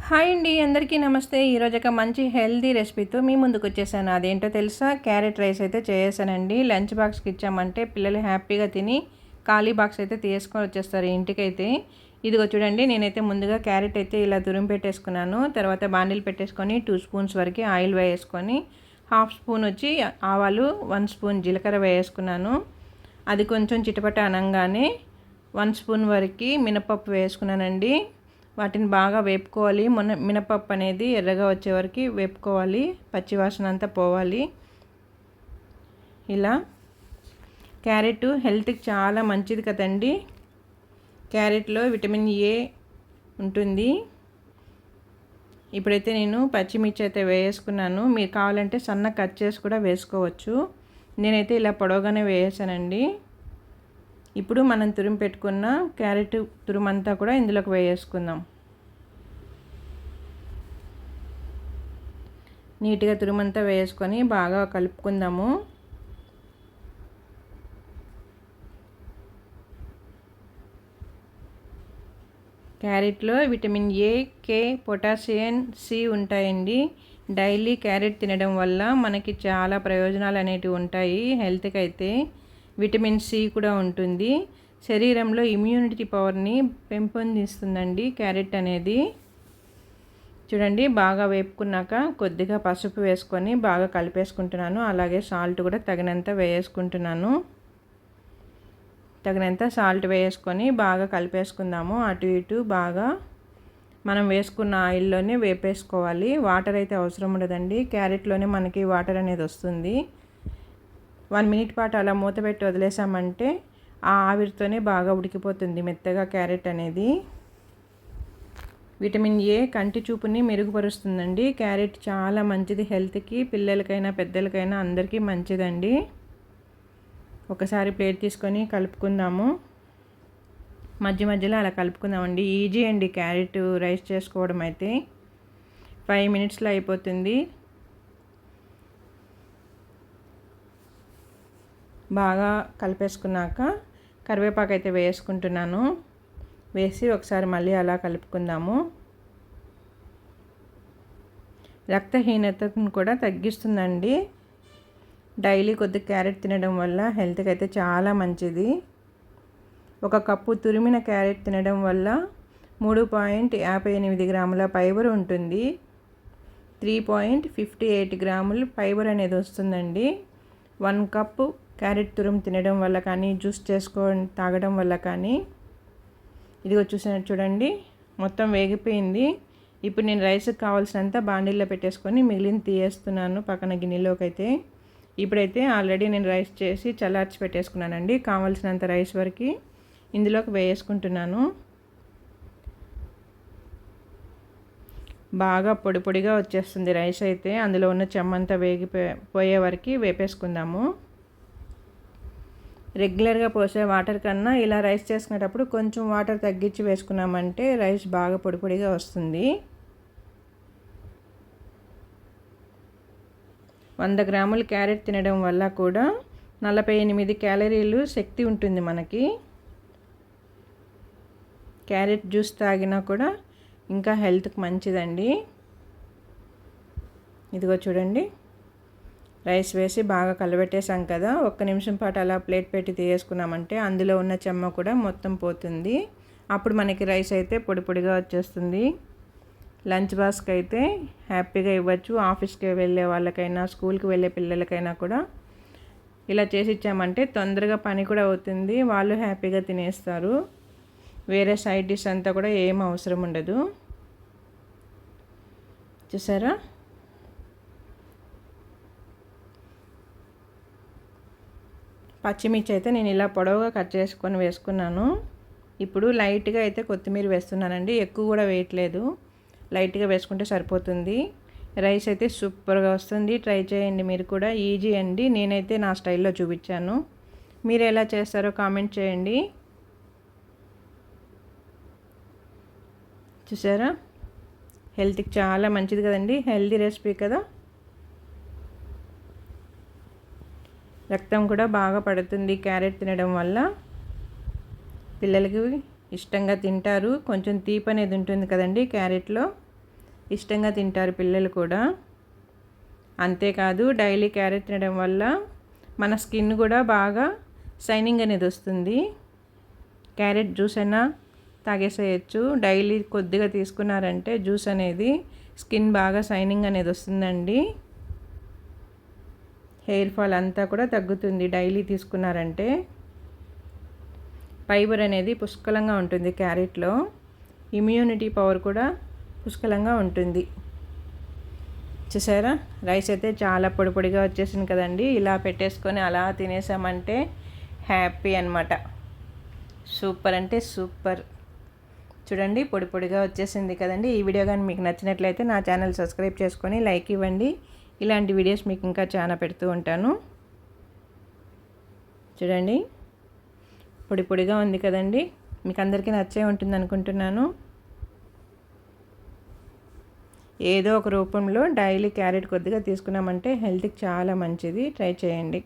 Hi అండి, అందరికీ నమస్తే. ఈరోజు ఒక మంచి హెల్తీ రెసిపీతో మీ ముందుకు వచ్చేసాను. అదేంటో తెలుసా? క్యారెట్ రైస్ అయితే చేసానండి. లంచ్ బాక్స్కి ఇచ్చామంటే పిల్లలు హ్యాపీగా తిని ఖాళీ బాక్స్ అయితే తీసుకొని వచ్చేస్తారు ఇంటికైతే. ఇదిగో చూడండి, నేనైతే ముందుగా క్యారెట్ అయితే ఇలా తురిమి పెట్టేసుకున్నాను. తర్వాత బాండిల్ పెట్టేసుకొని 2 స్పూన్స్ వరకు ఆయిల్ వేసుకొని, హాఫ్ స్పూన్ వచ్చి ఆవాలు, 1 స్పూన్ జీలకర్ర వేసుకున్నాను. అది కొంచెం చిటపట అనగానే 1 స్పూన్ వరకు మినపప్పు వేసుకున్నానండి. వాటిని బాగా వేపుకోవాలి. మినపప్పు అనేది ఎర్రగా వచ్చే వరకు వేపుకోవాలి, పచ్చివాసన అంతా పోవాలి. ఇలా క్యారెట్ హెల్త్కి చాలా మంచిది కదండి. క్యారెట్లో విటమిన్ ఏ ఉంటుంది. ఇప్పుడైతే నేను పచ్చిమిర్చి అయితే వేసుకున్నాను. మీరు కావాలంటే సన్న కట్ చేసి కూడా వేసుకోవచ్చు. నేనైతే ఇలా పొడవుగానే వేసానండి. ఇప్పుడు మనం తురిమి పెట్టుకున్న క్యారెట్ తురుమంతా కూడా ఇందులోకి వేసుకుందాం. నీట్గా తురుమంతా వేసుకొని బాగా కలుపుకుందాము. క్యారెట్లో vitamin A, K, potassium, C ఉంటాయండి. డైలీ క్యారెట్ తినడం వల్ల మనకి చాలా ప్రయోజనాలు అనేటివి ఉంటాయి. హెల్త్కి అయితే విటమిన్ సి కూడా ఉంటుంది. శరీరంలో ఇమ్యూనిటీ పవర్ని పెంపొందిస్తుందండి క్యారెట్ అనేది. చూడండి, బాగా వేపుకున్నాక కొద్దిగా పసుపు వేసుకొని బాగా కలిపేసుకుంటున్నాను. అలాగే సాల్ట్ కూడా తగినంత వేసుకుంటున్నాను. తగినంత సాల్ట్ వేసుకొని బాగా కలిపేసుకుందాము. అటు ఇటు బాగా మనం వేసుకున్న ఆయిల్లోనే వేపేసుకోవాలి. వాటర్ అయితే అవసరం ఉండదండి. క్యారెట్లోనే మనకి వాటర్ అనేది వస్తుంది. 1 మినిట్ పాటు అలా మూత పెట్టి వదిలేసామంటే ఆ ఆవిరితోనే బాగా ఉడికిపోతుంది మెత్తగా క్యారెట్ అనేది. విటమిన్ ఏ కంటి చూపుని మెరుగుపరుస్తుందండి. క్యారెట్ చాలా మంచిది హెల్త్కి. పిల్లలకైనా పెద్దలకైనా అందరికీ మంచిదండి. ఒకసారి ప్లేట్ తీసుకొని కలుపుకుందాము. మధ్య మధ్యలో అలా కలుపుకుందామండి. ఈజీ అండి క్యారెట్ రైస్ చేసుకోవడం అయితే. 5 మినిట్స్లో అయిపోతుంది. బాగా కలిపేసుకున్నాక కరివేపాకు అయితే వేసుకుంటున్నాను. వేసి ఒకసారి మళ్ళీ అలా కలుపుకుందాము. రక్తహీనతను కూడా తగ్గిస్తుందండి. డైలీ కొద్దిగా క్యారెట్ తినడం వల్ల హెల్త్కి అయితే చాలా మంచిది. 1 కప్పు తురిమిన క్యారెట్ తినడం వల్ల 3.58 గ్రాముల ఫైబర్ ఉంటుంది. 3.58 గ్రాములు ఫైబర్ అనేది వస్తుందండి. 1 కప్పు క్యారెట్ తురుము తినడం వల్ల కానీ, జ్యూస్ చేసుకొని తాగడం వల్ల కానీ. ఇదిగో చూడండి, మొత్తం వేగిపోయింది. ఇప్పుడు నేను రైస్కి కావాల్సినంత బాండిల్లో పెట్టేసుకొని మిగిలిన తీయేస్తున్నాను పక్కన గిన్నెలోకి అయితే. ఇప్పుడైతే ఆల్రెడీ నేను రైస్ చేసి చల్లార్చి పెట్టేసుకున్నానండి. కావాల్సినంత రైస్ వరకు ఇందులోకి వేసుకుంటున్నాను. బాగా పొడి పొడిగా వచ్చేస్తుంది రైస్ అయితే. అందులో ఉన్న చెమ్మంతా వేగిపోయే వరకు వేపేసుకుందాము. రెగ్యులర్గా పోసే వాటర్ కన్నా ఇలా రైస్ చేసుకునేటప్పుడు కొంచెం వాటర్ తగ్గించి వేసుకున్నామంటే రైస్ బాగా పొడి పొడిగా వస్తుంది. 100 గ్రాములు క్యారెట్ తినడం వల్ల కూడా 48 క్యాలరీలు శక్తి ఉంటుంది మనకి. క్యారెట్ జ్యూస్ తాగినా కూడా ఇంకా హెల్త్కి మంచిదండి. ఇదిగో చూడండి, రైస్ వేసి బాగా కలబెట్టేసాం కదా. 1 నిమిషం పాటు అలా ప్లేట్ పెట్టి తీసేసుకున్నామంటే అందులో ఉన్న చెమ్మ కూడా మొత్తం పోతుంది. అప్పుడు మనకి రైస్ అయితే పొడి పొడిగా వచ్చేస్తుంది. లంచ్ బాక్స్కి అయితే హ్యాపీగా ఇవ్వచ్చు. ఆఫీస్కి వెళ్ళే వాళ్ళకైనా, స్కూల్కి వెళ్ళే పిల్లలకైనా కూడా ఇలా చేసి ఇచ్చామంటే తొందరగా పని కూడా అవుతుంది. వాళ్ళు హ్యాపీగా తినేస్తారు. వేరే సైడ్ డిష్ అంతా కూడా ఏం అవసరం ఉండదు. చూసారా? పచ్చిమిర్చి అయితే నేను ఇలా పొడవుగా కట్ చేసుకొని వేసుకున్నాను. ఇప్పుడు లైట్గా అయితే కొత్తిమీర వేస్తున్నానండి. ఎక్కువ కూడా వేయట్లేదు, లైట్గా వేసుకుంటే సరిపోతుంది. రైస్ అయితే సూపర్గా వస్తుంది. ట్రై చేయండి మీరు కూడా. ఈజీ అండి. నేనైతే నా స్టైల్లో చూపించాను. మీరు ఎలా చేస్తారో కామెంట్ చేయండి. చూసారా? హెల్త్కి చాలా మంచిది కదండి. హెల్తీ రెసిపీ కదా. రక్తం కూడా బాగా పడుతుంది క్యారెట్ తినడం వల్ల. పిల్లలకి ఇష్టంగా తింటారు. కొంచెం తీపి అనేది ఉంటుంది కదండి క్యారెట్లో. ఇష్టంగా తింటారు పిల్లలు కూడా. అంతేకాదు డైలీ క్యారెట్ తినడం వల్ల మన స్కిన్ కూడా బాగా షైనింగ్ అనేది వస్తుంది. క్యారెట్ జ్యూస్ అయినా తాగేసేయచ్చు. డైలీ కొద్దిగా తీసుకున్నారంటే జ్యూస్ అనేది స్కిన్ బాగా షైనింగ్ అనేది వస్తుందండి. హెయిర్ ఫాల్ అంతా కూడా తగ్గుతుంది డైలీ తీసుకున్నారంటే. ఫైబర్ అనేది పుష్కలంగా ఉంటుంది క్యారెట్లో. ఇమ్యూనిటీ పవర్ కూడా పుష్కలంగా ఉంటుంది. చూసారా, రైస్ అయితే చాలా పొడి పొడిగా వచ్చేసింది కదండి. ఇలా పెట్టేసుకొని అలా తినేసామంటే హ్యాపీ అనమాట. సూపర్ అంటే సూపర్. చూడండి పొడి పొడిగా వచ్చేసింది కదండి. ఈ వీడియో కానీ మీకు నచ్చినట్లయితే నా ఛానల్ సబ్స్క్రైబ్ చేసుకొని లైక్ ఇవ్వండి. ఇలాంటి వీడియోస్ మీకు ఇంకా చాలా పెడుతూ ఉంటాను. చూడండి పొడి పొడిగా ఉంది కదండి. మీకు అందరికీ నచ్చే ఉంటుంది అనుకుంటున్నాను. ఏదో ఒక రూపంలో డైలీ క్యారెట్ కొద్దిగా తీసుకున్నామంటే హెల్త్కి చాలా మంచిది. ట్రై చేయండి.